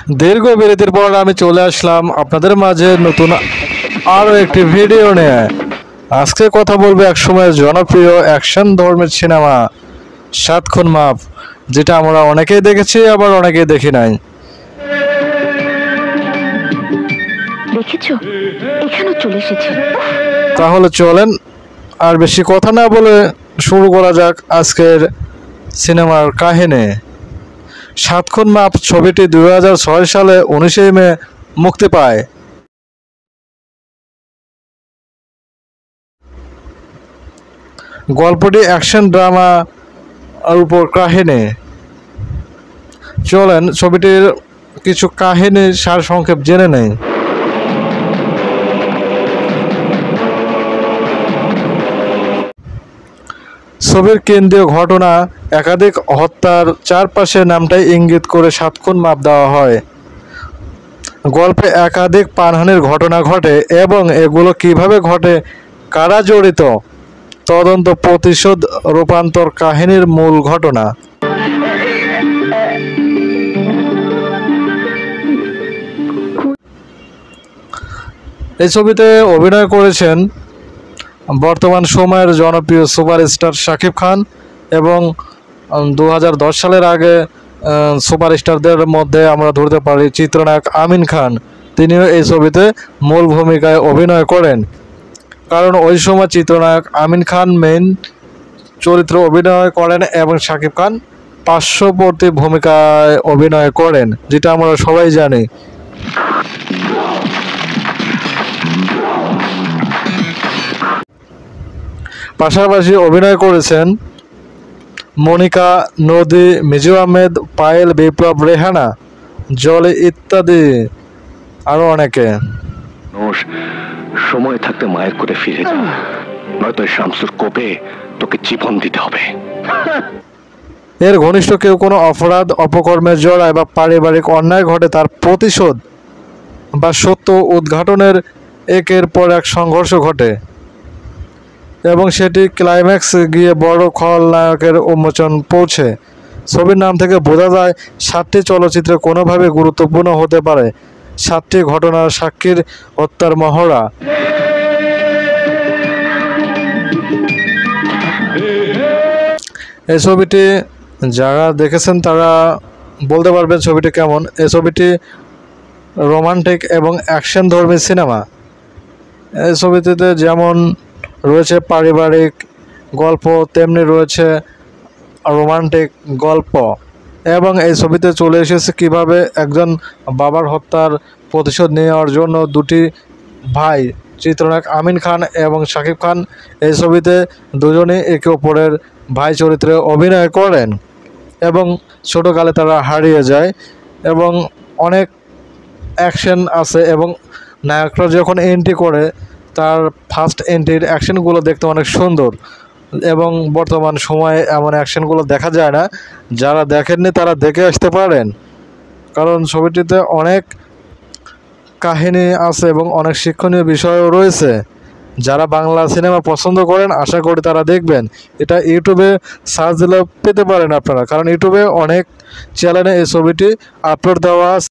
দীর্ঘ বিরতির পর আমি চলে আসলাম আপনাদের মাঝে নতুন আরো একটি ভিডিও নিয়ে। আজকে কথা বলবো একসময় জনপ্রিয় অ্যাকশন ধর্মের সিনেমা সাত খুন মাফ, যেটা আমরা অনেকেই দেখেছি আবার অনেকেই দেখি নাই। দেখেছো, এখানেও চলে এসেছে। তাহলে চলেন আর বেশি কথা না বলে শুরু করা যাক আজকের সিনেমার কাহিনী। সাত খুন মাফ ছবিটি 2006 সালে 19শে মে মুক্তি পায়। গল্পটি অ্যাকশন ড্রামা উপর কাহিনী। চলেন ছবিটির কিছু কাহিনী সারসংক্ষেপ জেনে নেই। ছবির কেন্দ্রীয় ঘটনা একাধিক হত্যার চারপাশে নামটাই ইঙ্গিত করে সাত খুন মাফ দেওয়া হয়। গল্পে একাধিক প্রাণহানির ঘটনা ঘটে এবং এগুলো কিভাবে ঘটে, কারা জড়িত, তদন্ত, প্রতিশোধ, রূপান্তর কাহিনীর মূল ঘটনা। এই ছবিতে অভিনয় করেছেন বর্তমান সময়ের জনপ্রিয় সুপারস্টার শাকিব খান এবং 2010 সালের আগে সুপারস্টারদের মধ্যে আমরা ধরতে পারি চিত্রনায়ক আমিন খান। তিনিও এই ছবিতে মূল ভূমিকায় অভিনয় করেন, কারণ ওই সময় চিত্রনায়ক আমিন খান মেইন চরিত্র অভিনয় করেন এবং শাকিব খান পার্শ্ববর্তী ভূমিকায় অভিনয় করেন, যেটা আমরা সবাই জানি। পাশাপাশি অভিনয় করেছেন মনিকা, নদী, মিজু আহমেদ, পায়েল, বিপ্লব, রেহানা, জলি ইত্যাদি আরো অনেকে। সময় থাকতে মায়ের করে ফিরে যা, নয়তো শামসুর কোপে তোকে জীবন দিতে হবে। এর ঘনিষ্ঠ কেউ কোনো অপরাধ অপকর্মে জড়ায় বা পারিবারিক অন্যায় ঘটে, তার প্রতিশোধ বা সত্য উদ্ঘাটনের একের পর এক সংঘর্ষ ঘটে এবং সেটি ক্লাইম্যাক্সে গিয়ে বড় খলনায়কের উন্মোচন পৌঁছে। ছবির নাম থেকে বোঝা যায় 7টি চলচ্চিত্রে কোনোভাবে গুরুত্বপূর্ণ হতে পারে 7টি ঘটনার সাক্ষীর হত্যার মহড়া। এই ছবিটি যারা দেখেছেন তারা বলতে পারবেন ছবিটি কেমন। এই ছবিটি রোমান্টিক এবং অ্যাকশন ধর্মী সিনেমা। এই ছবিটিতে যেমন রয়েছে পারিবারিক গল্প, তেমনি রয়েছে রোমান্টিক গল্প এবং এই ছবিতে চলে এসেছে কিভাবে একজন বাবার হত্যার প্রতিশোধ নেওয়ার জন্য দুটি ভাই চিত্রনায়ক আমিন খান এবং শাকিব খান এই ছবিতে দুজনেই একে অপরের ভাই চরিত্রে অভিনয় করেন এবং ছোটোকালে তারা হারিয়ে যায় এবং অনেক অ্যাকশন আছে এবং নায়করা যখন এন্ট্রি করে তার ফার্স্ট এন্ট্রির অ্যাকশনগুলো দেখতে অনেক সুন্দর এবং বর্তমান সময়ে এমন অ্যাকশনগুলো দেখা যায় না। যারা দেখেননি তারা দেখে আসতে পারেন, কারণ ছবিটিতে অনেক কাহিনী আছে এবং অনেক শিক্ষণীয় বিষয়ও রয়েছে। যারা বাংলা সিনেমা পছন্দ করেন আশা করি তারা দেখবেন। এটা ইউটিউবে সার্চ দিলে পেতে পারেন আপনারা, কারণ ইউটিউবে অনেক চ্যানেলে এই ছবিটি আপলোড দেওয়া আছে।